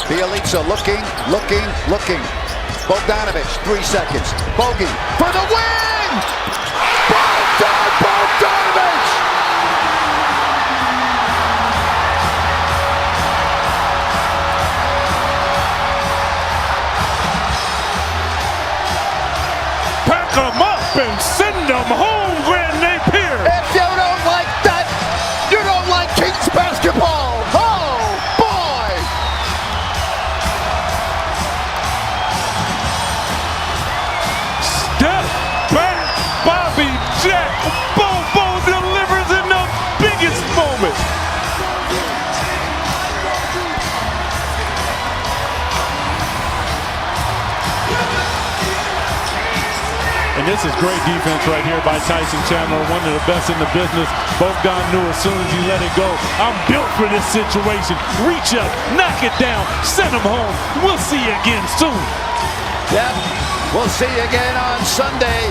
Bielitsa looking. Bogdanovich, 3 seconds. Bogey for the win! Bogdanovich! Pack them up and send them home, Grand Napier! If you don't like that, you don't like Kings basketball! Oh, boy! Step back, Bobby Jack. Bobo delivers in the biggest moment. And this is great defense right here by Tyson Chandler, one of the best in the business. Bogdan knew as soon as he let it go, I'm built for this situation. Reach up, knock it down, send him home. We'll see you again soon. Yep, we'll see you again on Sunday.